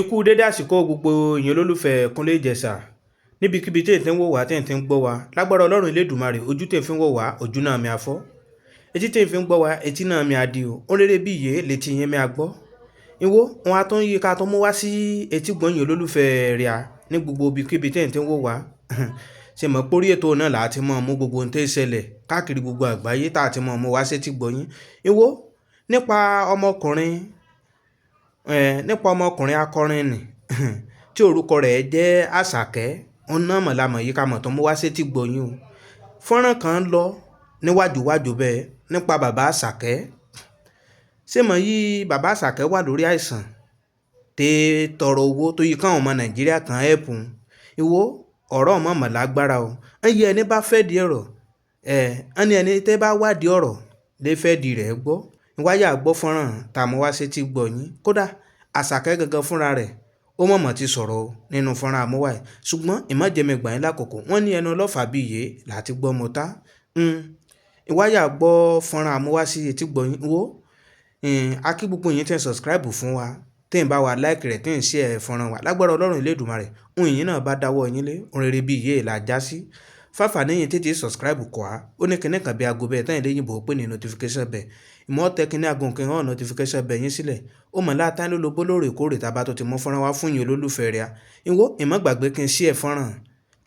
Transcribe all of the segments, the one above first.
Ikú dédé àsìkò gbogbo èèyàn olólùfẹ́ Kúnlé Ìjẹ̀ṣà níbikíbi tí ètè ń wò wá tí ètè ń gbọ́ wá lágbára Ọlọ́run Elédùmarè ojú tí èfi ń wò wá ojú náà mi àfọ́ etí tí èfi ń gbọ́ wá etí náà mi àdì o ó rere bí ìyé létí yẹn mi àgbọ́ ìwọ wọn a tó ń yí ká tó mú wá sí etí gbọ̀nyìn olólùfẹ́ rẹ̀ à ní gbogbo ibikíbi tí ètè ń wò wá ṣe mọ̀ pórí ètò náà láti mọ̀ mú gbogbo ohun tó ń ṣẹlẹ̀ káàkiri gbogbo àgbáyé tá àti mọ̀ mú wá sí etí gbọ̀nyìn ìwọ nípa ọmọkùnrin akọrin nì tí orúkọ rẹ̀ jẹ́ Asake ọ̀nà mọ̀lámọ̀ yìí ká mọ̀ tó mú wá sétí gbọ̀nyìn o fọ́nrán kan lọ níwájúwájú bẹ́ẹ̀ nípa bàbá Asake ṣé mọ̀ yìí bàbá Asake wà lórí àìsàn tẹ tọrọ owó tó yí káwọn ọmọ Nàìjíríà kan ẹ̀pùn ìwọ ọ̀rọ̀ ọmọ mọ̀lágbára o ẹ̀yẹ ẹni bá fẹ́ di ọ̀rọ̀ ẹni tẹ́ bá wádìí ọ̀rọ̀ lè fẹ́ di rẹ̀ gbọ́ ìwáyà gbọ́ fọ́nrán tá a mú wá sétí gbọ̀nyìn kódà Asake gangan fúnra rẹ̀ ó mọ̀mọ́ ti sọ̀rọ̀ nínú fọ́nrán àmúwá ẹ̀ ṣùgbọ́n ìmọ̀jẹ̀mẹ̀gbà yín lákòókò wọ́n ní ẹnu ọlọ́fà bí iye láti gbọ́ mọ́tá ìwáyà gbọ́ fọ́nrán àmúwá sí etí gbọ̀nyìn wo akí gbogbo yín tẹ̀ subscribe fún wa tẹ̀ ń bá wa like rẹ̀ tẹ̀ ń share fọ́nrán wa lágbára Ọlọ́run Elédùmarè ohun yìí náà bá dáwọ́ yín lé ohun rere bí iye là já sí fáfà níyìn tètè subscribe kọ́ a ó ní kíní kan bí aago bẹ́ẹ̀ tẹ́yìn lẹ́yìn bò ó pè ní notification bẹ́ẹ̀ ìmọ̀ tẹ kíní aago nǹkan hàn notification bẹ́ẹ̀ yín sílẹ̀ ó mọ̀ láta ló lo bólóòrèkóòrè tá a bá tó ti mú fọ́nrán wá fún yín olólùfẹ́ rẹ̀ ìwọ ìmọ̀ gbàgbé kí n share fọ́nrán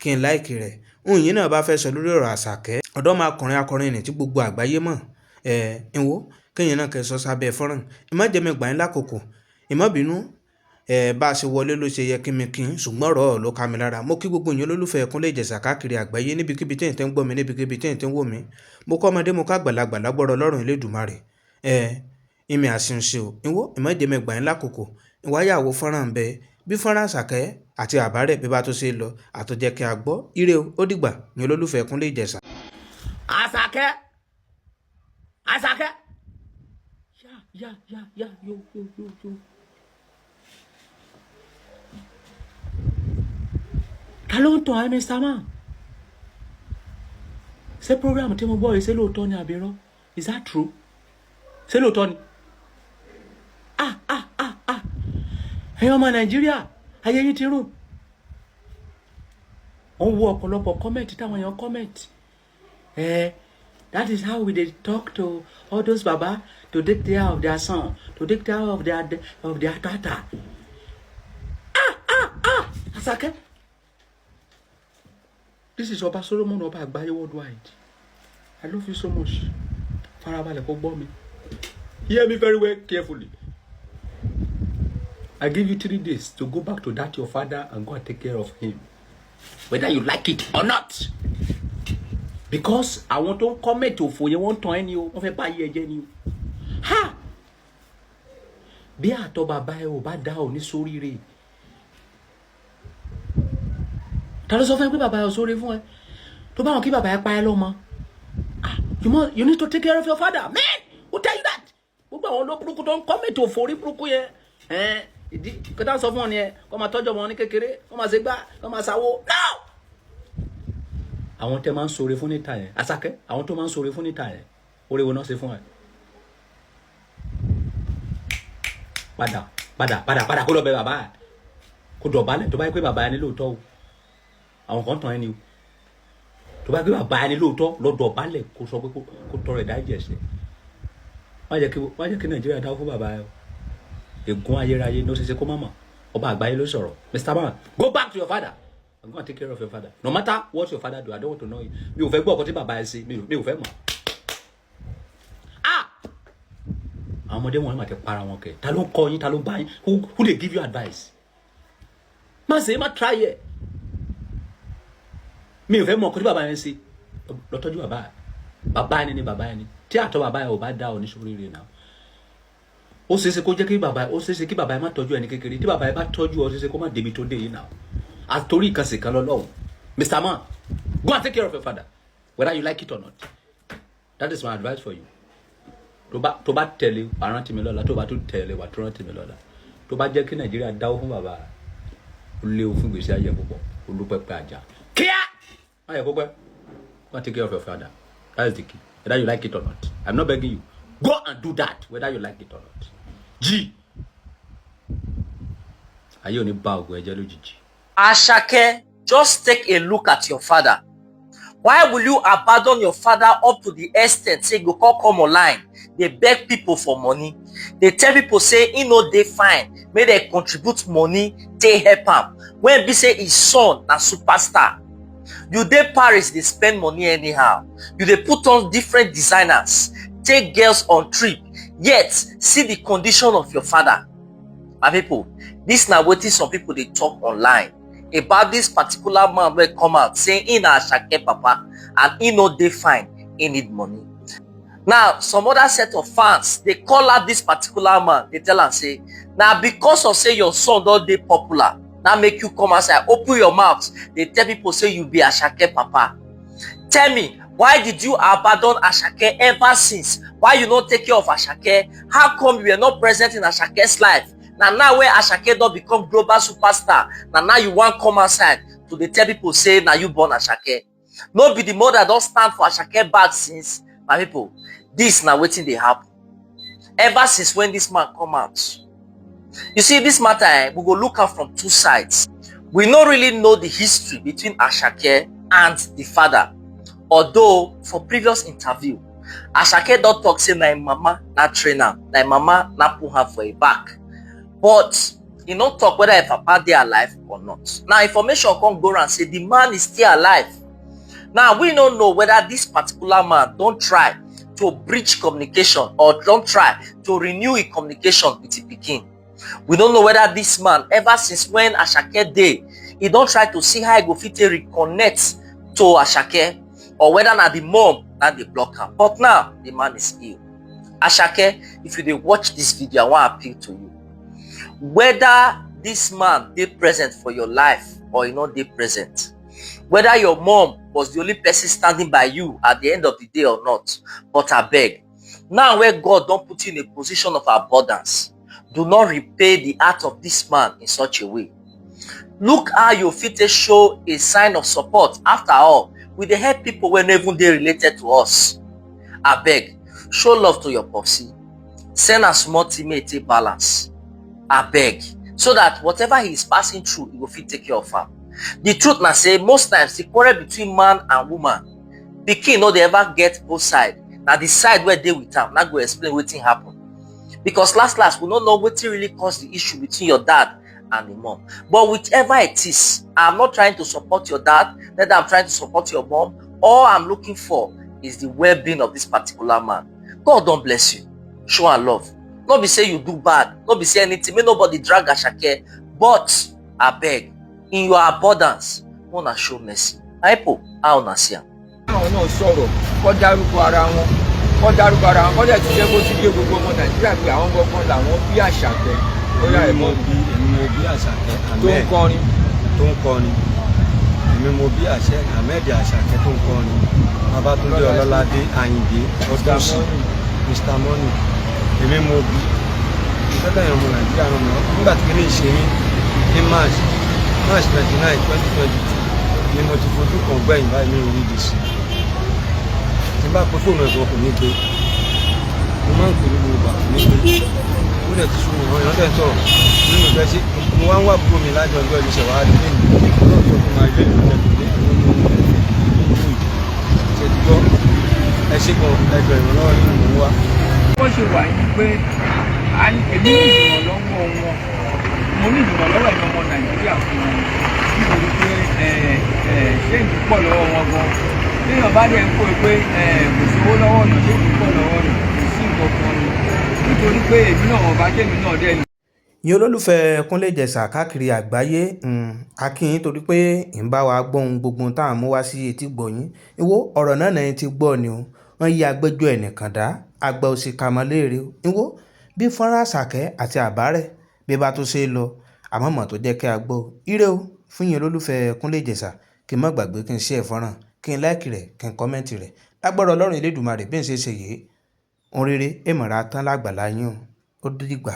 kí n like rẹ̀ ohun yìí náà bá fẹ́ sọ lórí ọ̀rọ̀ Asake ọ̀dọ́mọkùnrin akọrin ní tí gbogbo àgbáyé mọ̀ ìwọ kéèyàn náà kẹ́ sọ sábẹ́ fọ́nrán ìmọ̀ jẹ́mẹ̀gbà yín lákòókò ìmọ̀ bínú bá a ṣe wọlé ló ṣe yẹ kí mi kí n ṣùgbọ́n ọ̀rọ̀ ló ká mi lára mo kí gbogbo yín olólùfẹ́ Kúnlé Ìjẹ̀ṣà káàkiri àgbáyé níbikíbi tí ètè ń gbọ́ mi níbikíbi tí ètè ń wò mí mo kọ́ ọmọdé mo ká àgbàlagbà lágbọ́rọ̀ Ọlọ́run Elédùmarè ìmì àṣìṣe o ìwọ ìmọ̀jẹ̀mẹ̀gbà yín lákòókò ìwáyàwó fọ́nrán ń bẹ bí fọ́nrán Asake àti àbárẹ̀ bí bá tó ṣe lọ àtọ̀jẹ́ kí a gbọ́ ire o ó dìgbà ní olólùfẹ́ Kúnlé Ìjẹ̀ṣà. Asake yo. Ta ló ń tàn ẹ́ Mr. Man? Ṣé program tí mo gbọ́ yìí ṣé lóòótọ́ ni àbí irọ́? Is that true? Ṣé lóòótọ́ ni? Ẹ̀yin ọmọ Nàìjíríà ayé yín ti rùn. Wọ́n wo ọ̀pọ̀lọpọ̀ comment táwọn èèyàn comment. That is how we dey talk to all those baba to take care of their son, to take care of their daughter. Asake. This is Ọba Solomon Ọba Àgbáyé worldwide. I love you so much. Farabalẹ̀ kó gbọ́ mi. Hear me very well carefully. I give you 3 days to go back to that your father and go and take care of him. Whether you like it or not. Because àwọn tó ń comment òfò yẹn wọ́n tàn ẹ́ ni o. Wọ́n fẹ́ bá yẹ jẹ́ ni o. Ha! Bí àtọ̀ bàbá ẹ ò bá dá ò ní sóríire. Ta ló sọ fún ẹ pé bàbá ẹ ò sórí fún ẹ? Tó bá wọn kí bàbá ẹ pa ẹ lọ́mọ. You need to take care of your father. Man, who tell you that? Gbogbo àwọn olóburúkú tó ń comment òfò orí burúkú yẹn. Ìdí kẹta sọ fún ọ nìyẹn kó máa tọ́jú ọmọ ní kékeré kó máa ṣe gbá kó máa ṣàwó now. Àwọn tẹ máa ń ṣoore fún níta yẹn Asake àwọn tó máa ń ṣoore fún níta yẹn oore wo náà ṣe fún ẹ. padà kó lọ bẹ̀ bàbá ẹ kó dọ̀bálẹ̀ tó bá yẹ pé bàbá ẹ ní lóòótọ́ o àwọn kan tàn ẹ́ ni o tó bá yẹ pé bàbá ẹ ní lóòótọ́ lọ dọ̀bálẹ̀ kó sọ pé kó tọrọ ìdájì ẹ̀ṣẹ̀ má jẹ́ kí Nàìjíríà dáwọ́ fún bàbá ẹ o. Ègún ayérayé ló ṣeṣe kó má mọ̀ Ọba àgbáyé ló sọ̀rọ̀ Mr. Man go back to your father and go and take care of your father no matter what your father do I don't want to know you mi ò fẹ́ gbọ́ ọkọ tí bàbá ẹ ṣe mi ò fẹ́ mọ̀. Àwọn ọmọdé wọn máa ti para wọn kẹ ta ló ń kọ́ yín ta ló ń bá yín who dey give you advice má ṣe má try ẹ mi ò fẹ́ mọ̀ ọkọ tí bàbá ẹ ṣe lọ tọ́jú bàbá ẹni ni bàbá ẹni tí àtọ̀ bàbá ẹ ò bá dá ọ ní sóríire náà. Ó ṣeéṣe kó jẹ́ kí bàbá ẹ má tọ́jú ẹni kékeré tí bàbá ẹ bá tọ́jú ọ ṣeéṣe kó má débi tó dé yìí náà àtòrí ìkànsì kan lọ́lọ́run Mr. Man go and take care of your father whether you like it or not that is my advice for you. Tó bá tẹ̀lé wà rántí mi lọ́la tó bá tún tẹ̀lé wà tó rántí mi lọ́la tó bá jẹ́ kí Nàìjíríà dáwọ́ fún bàbá ó léwu fún gbèsè ayé púpọ̀ olùpẹ̀pẹ̀ àjà kíá ayé púpẹ̀ go and take care of your father that is the key whether you like it or not I'm not begging you go and do that whether you like it or not. G ayé ò ní bá ògùn ẹ̀jẹ̀ lójijì. Asake, just take a look at your father. Why will you abandon your father up to the extent say go come online? They beg people for money. They tell people say he no dey fine, make they contribute money, take help am. When be say his son na superstar. You dey Paris, they spend money anyhow. You dey put on different designers, take girls on trip, yet see the condition of your father. My people, this na wetin some people dey talk online about this particular man wey come out saying he na Asake papa and he no dey fine, he need money. Now some other set of fans dey call out this particular man, dey tell am say na because of say your son don dey popular na make you come outside open your mouth dey tell people say you be Asake papa. Tell me, why did you abandon Asake ever since? Why you no take care of Asake? How come you were not present in Asake's life? Now where Asake don become global superstar, now you wan come outside to dey tell people say na you born Asake. No be the mother don stand for Asake back since. My people, this na wetin dey happen ever since when this man come out. You see, this matter, we go look am from two sides. We no really know the history between Asake and the father, although for previous interview Asake don talk say na im mama na train am, na im mama na put her for a back, but he no talk whether his papa dey alive or not. Now information come go around say the man is still alive. Now we don't know whether this particular man don't try to breach communication or don't try to renew his communication with the pikin. We don't know whether this man, ever since when Asake dey, he don't try to see how he go fit reconnect to Asake, or whether na the mom na dey block am. But now the man is ill. Asake, if you dey watch this video, I want to appeal to you. Whether this man dey present for your life or he not dey present, whether your mom was the only person standing by you at the end of the day or not, but I beg, now where God don't put you in a position of abundance, do not repay the heart of this man in such a way. Look how you fit show a sign of support. After all, we dey help people when even they related to us. I beg, show love to your popsy. Send a small teammate balance. I beg, so that whatever he is passing through, he will fit take care of her. The truth na say most times the quarrel between man and woman, pikin no dey ever get both sides. Now the side where they with am, not go explain wetin happen. Because last we don't know what really caused the issue between your dad and the mom. But whichever it is, I'm not trying to support your dad, neither I'm trying to support your mom. All I'm looking for is the well-being of this particular man. God don't bless you. Show and love. Not be say you do bad, not be say anything, may nobody drag Asake. But I beg, in your abundance, wanna show mercy. Aipo, I wanna see him. Àwọn náà sọ̀rọ̀ kọ́ dárúkọ ara wọn kọ́ dẹ̀ ti jẹ́ kó ti yé gbogbo ọmọ Nàìjíríà pé àwọn gbọ́ngàn làwọn bí Àṣàkẹ́ ó yá ẹ̀ mọ́ bí èmi mo bí Àṣàkẹ́ tó ń kọrin èmi mo bí Ahmed Àṣàkẹ́ tó ń kọrin Babátúndé Ọlọ́ládé Àyìndé Ọdúnṣì Mr Money èmi mo bí ìfẹ́tẹ̀ ọmọ Nàìjíríà náà mọ́ nígbà tí kìíní ṣe ní March 29, 2022 ni mo ti fojú kan gbẹ̀yìn báyìí ní orí ìdìsí. Tí bá pẹ́ fóònù ẹ̀gbọ́n kò ní gbé, mo máa ń pè ní gbogbo kò ní gbé. Ó dẹ̀ ti sún mi, àwọn èèyàn dẹ̀ ń sọ̀rọ̀ nínú ìfẹ́ sí. Mo wá ń wá búrò mi lájọ ọjọ́ ìlú ṣẹ̀wá rí lẹ́nu. Ọlọ́run tó máa gbé ìlú lẹ́nu dé ìlú ṣe ti gbọ́. Ẹ ṣe gan ẹgbẹ́ ìrànlọ́wọ́ nínú mò ń wá. wọ́n ṣe wà ní pé èmi ní ìrànlọ́wọ́ wọn, mo ní ìrànlọ́wọ́ ẹ̀yìn ọmọ Nàìjíríà fún wọn nítorí pé ṣé ìdúpọ̀ lọ́wọ́ wọn gan. Téèyàn bá dẹ̀ ń kó pé kò sówó lọ́wọ́ mi, ṣé ìdúpọ̀ lọ́wọ́ mi kò sí nǹkan kan ni, nítorí pé èmi náà wọn bá jẹ́mi náà dẹ̀ ni. Ìyẹn olólùfẹ́ Kúnlé Ìjẹ̀ṣà káàkiri àgbáyé, a kí yín torí pé ń bá wa gbóhun gbogbo tá à ń mú wá sí etí gbọ̀yìn. Ìwọ ọ̀rọ̀ náà náà ti gbọ́ ni o, wọ́n yí agbẹ́jọ́ ẹnìkan dá àgbà òsì kàmọ́léèrè o. Ìwọ bí fọ́nrán Àṣàkẹ́ àti àbárẹ̀ bí bá tó ṣe lọ, àmọ́ mọ̀ tó jẹ́ kí a gbọ́ ire o fún yín olólùfẹ́ Kúnlé Ìjẹ̀ṣà. Kí n má gbàgbé kí n share fọ́nrán, kí n like rẹ̀, kí n comment rẹ̀. Lágbára Ọlọ́run Elédùmarè bí n ṣe ṣe yìí, ohun rere èmọ̀ra tán lágbàlá yín o. Ó dìgbà.